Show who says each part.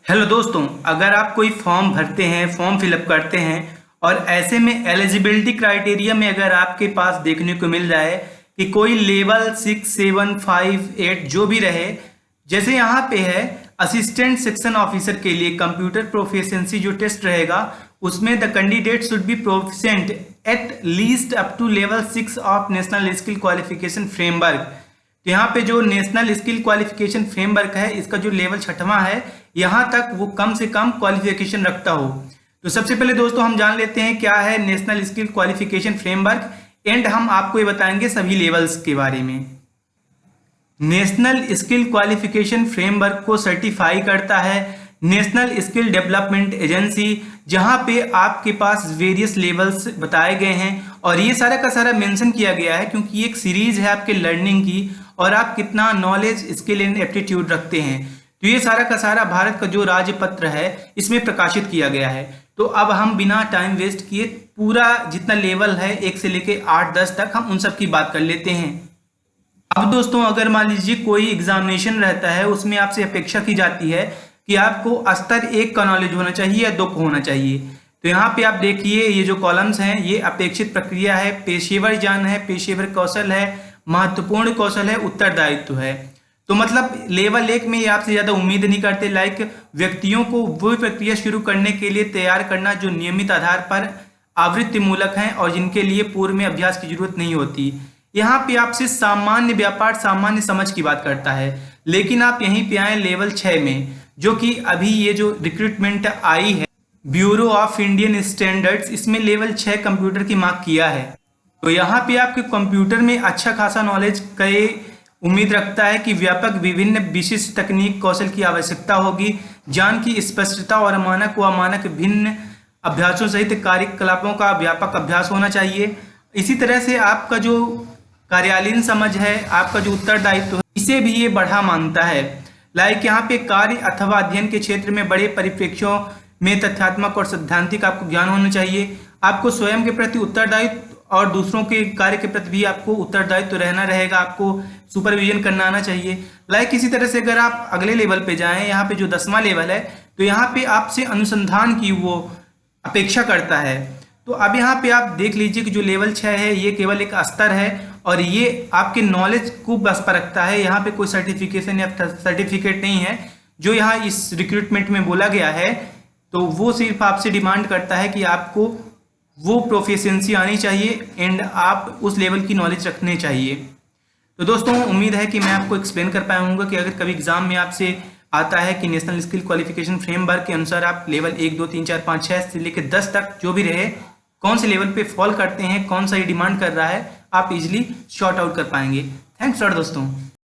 Speaker 1: Hello दोस्तों, अगर आप कोई फॉर्म भरते हैं, फॉर्म फिलअप करते हैं और ऐसे में एलिजिबिलिटी क्राइटेरिया में अगर आपके पास देखने को मिल जाए कि कोई लेवल 6, 7, 5, 8 जो भी रहे, जैसे यहाँ पे है असिस्टेंट सेक्शन ऑफिसर के लिए कंप्यूटर प्रोफिशिएंसी जो टेस्ट रहेगा उसमें the candidate should be proficient at least up to level 6 of national skill qualification framework. तो यहाँ पे जो नेशनल स्किल क्वालिफिकेशन फ्रेमवर्क है इसका जो लेवल 6वां है, यहाँ तक वो कम से कम क्वालिफिकेशन रखता हो। तो सबसे पहले दोस्तों हम जान लेते हैं क्या है national skill qualification framework and हम आपको ये बताएंगे सभी लेवल्स के बारे में। नेशनल स्किल क्वालिफिकेशन फ्रेमवर्क को सर्टिफाई करता है नेशनल स्किल डेवलपमेंट एजेंसी, जहां पे आपके पास वेरियस लेवल्स बताए गए हैं और ये सारा का सारा मेंशन किया गया है क्योंकि ये एक सीरीज है आपके लर्निंग की और आप कितना नॉलेज, स्किल एंड एप्टीट्यूड रखते हैं। तो ये सारा का सारा भारत का जो राजपत्र है इसमें प्रकाशित किया गया है। तो अब हम बिना टाइम वेस्ट किए पूरा जितना लेवल है 1 से लेके 8-10 तक हम उन सब की बात कर लेते हैं। अब दोस्तों अगर मान लीजिए कोई एग्जामिनेशन रहता है उसमें आपसे अपेक्षा की जाती है कि आपको स्तर 1 का नॉलेज होना चाहिए या 2 का होना चाहिए। तो यहाँ पे आप देखिए ये जो कॉलम्स हैं ये अपेक्षित प्रक्रिया है, पेशेवर ज्ञान है, पेशेवर कौशल है, महत्वपूर्ण कौशल है, उत्तरदायित्व है। तो मतलब लेवल 1 में ये आपसे ज्यादा उम्मीद नहीं करते, लाइक व्यक्तियों को वो प्रक्रिया शुरू करने के लिए तैयार करना जो नियमित आधार पर आवृत्ति मूलक हैं और जिनके लिए पूर्व में अभ्यास की जरूरत नहीं होती। यहाँ पे आपसे सामान्य व्यापार, सामान्य समझ की बात करता है, लेकिन आप यहीं पे आए लेवल 6 में, जो कि अभी ये जो रिक्रूटमेंट आई है ब्यूरो ऑफ इंडियन स्टैंडर्ड्स, इसमें लेवल 6 कंप्यूटर की मार्क किया है। तो यहाँ पे आपके कंप्यूटर में अच्छा खासा नॉलेज कई उम्मीद रखता है कि व्यापक विभिन्न विशिष्ट तकनीक कौशल की आवश्यकता होगी, ज्ञान की स्पष्टता और मानक व अमानक भिन्न अभ्यासों सहित कार्यकलापों का व्यापक अभ्यास होना चाहिए। इसी तरह से आपका जो कार्यालयीन समझ है, आपका जो उत्तरदायित्व है, इसे भी ये बढ़ा मानता है। लाइक यहाँ पे कार्य अथवा अध्ययन के क्षेत्र में बड़े परिप्रेक्ष्यों में तथ्यात्मक और सैद्धांतिक आपको ज्ञान होना चाहिए। आपको स्वयं के प्रति उत्तरदायित्व और दूसरों के कार्य के प्रति भी आपको उत्तरदायित्व रहना रहेगा, आपको सुपरविजन करना आना चाहिए। लाइक इसी तरह से अगर आप अगले लेवल पे जाएं, यहाँ पे जो 10वां लेवल है, तो यहाँ पे आपसे अनुसंधान की वो अपेक्षा करता है। तो अब यहाँ पे आप देख लीजिए कि जो लेवल 6 है ये केवल एक स्तर है और ये आपके नॉलेज को बस पर रखता है। यहाँ पे कोई सर्टिफिकेशन या सर्टिफिकेट नहीं है जो यहाँ इस रिक्रूटमेंट में बोला गया है। तो वो सिर्फ आपसे डिमांड करता है कि आपको वो प्रोफिशिएंसी आनी चाहिए एंड आप उस लेवल की नॉलेज रखने चाहिए। तो दोस्तों उम्मीद है कि मैं आपको एक्सप्लेन कर पाया हूँ कि अगर कभी एग्जाम में आपसे आता है कि नेशनल स्किल क्वालिफिकेशन फ्रेमवर्क के अनुसार आप लेवल 1, 2, 3, 4, 5, 6 से लेकर 10 तक जो भी रहे कौन से लेवल पे फॉल करते हैं, कौन सा ये डिमांड कर रहा है, आप इजीली शॉर्ट आउट कर पाएंगे। थैंक्स लॉट दोस्तों।